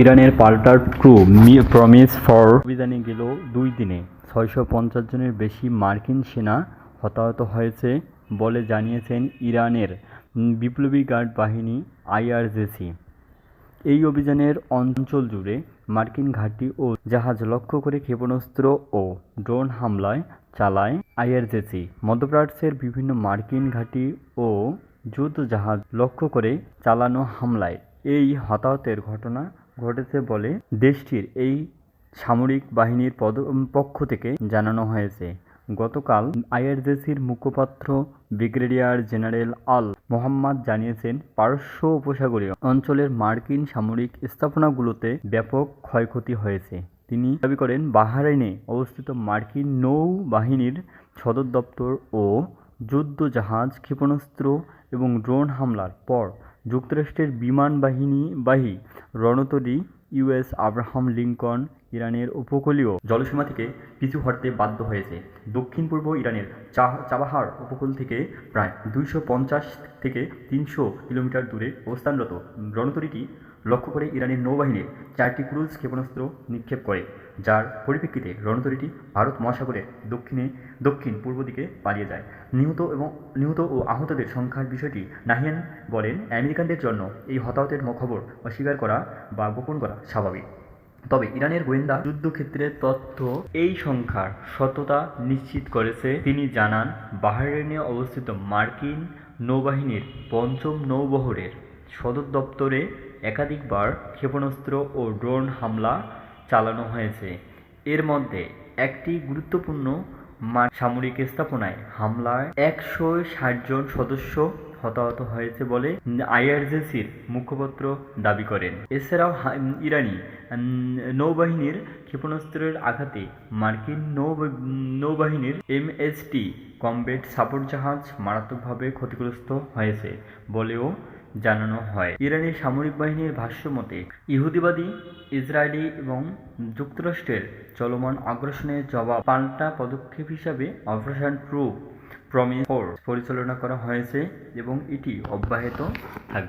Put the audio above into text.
ইরানের পাল্টা true promise for অভিযানে গেল 2 দিনে 650 জনের বেশি মার্কিন সেনা হতাহত হয়েছে বলে জানিয়েছেন ইরানের বিপ্লবী গার্ড বাহিনী আইআরজিসি। এই অভিযানের অঞ্চল জুড়ে মার্কিন ঘাঁটি ও জাহাজ লক্ষ্য করে ক্ষেপণাস্ত্র ও ড্রোন হামলায় চালায় আইআরজিসি। মধ্যপ্রাচ্যের বিভিন্ন মার্কিন ঘাঁটি ও যুদ্ধ জাহাজ লক্ষ্য করে চালানো হামলায় এই হতাহতের ঘটনা ঘটেছে বলে দেশটির এই সামরিক বাহিনীর পক্ষ থেকে জানানো হয়েছে। গতকাল আইআরজিসির মুখপাত্র ব্রিগেডিয়ার জেনারেল আল মোহাম্মদ জানিয়েছেন, পারস্য উপসাগরীয় অঞ্চলের মার্কিন সামরিক স্থাপনাগুলোতে ব্যাপক ক্ষয়ক্ষতি হয়েছে। তিনি দাবি করেন, বাহরাইনে অবস্থিত মার্কিন নৌবাহিনীর সদর দপ্তর ও যুদ্ধ জাহাজ ক্ষেপণাস্ত্র এবং ড্রোন হামলার পর যুক্তরাষ্ট্রের বিমানবাহী রণতরী ইউএস আব্রাহাম লিঙ্কন ইরানের উপকূলীয় জলসীমা থেকে পিছু হটতে বাধ্য হয়েছে। দক্ষিণ-পূর্ব ইরানের চাবাহার উপকূল থেকে প্রায় 250 থেকে 300 কিলোমিটার দূরে অবস্থানরত রণতরীটি লক্ষ্য করে ইরানের নৌবাহিনীর 4টি ক্রুজ ক্ষেপণাস্ত্র নিক্ষেপ করে, যার পরিপ্রেক্ষিতে রণতরীটি ভারত মহাসাগরের দক্ষিণ পূর্ব দিকে পালিয়ে যায়। নিহত ও আহতদের সংখ্যার বিষয়টি নাহিয়ান বলেন, আমেরিকানদের জন্য এই হতাহতের খবর অস্বীকার করা বা গোপন করা স্বাভাবিক। তবে ইরানের গোয়েন্দা যুদ্ধক্ষেত্রের তথ্য এই সংখ্যার সত্যতা নিশ্চিত করেছে। তিনি জানান, বাহরাইনে অবস্থিত মার্কিন নৌবাহিনীর 5ম নৌবহরের সদর দপ্তরে একাধিকবার ক্ষেপণাস্ত্র ও ড্রোন হামলা চালানো হয়েছে। এর মধ্যে একটি গুরুত্বপূর্ণ সামরিক স্থাপনায় হামলায় 160 জন সদস্য হতাহত হয়েছে বলে আইআরজিসির মুখপাত্র দাবি করেন। এছাড়াও ইরানি নৌবাহিনীর ক্ষেপণাস্ত্রের আঘাতে মার্কিন নৌবাহিনীর এমএসটি কমব্যাট সাপোর্ট জাহাজ মারাত্মকভাবে ক্ষতিগ্রস্ত হয়েছে বলেও জানানো হয়। ইরানের সামরিক বাহিনীর ভাষ্য মতে, ইহুদিবাদী ইসরায়েলি এবং যুক্তরাষ্ট্রের চলমান আগ্রাসনের জবাব পাল্টা পদক্ষেপ হিসাবে অপারেশন ট্রু প্রমিস 4 পরিচালনা করা হয়েছে এবং এটি অব্যাহত থাকবে।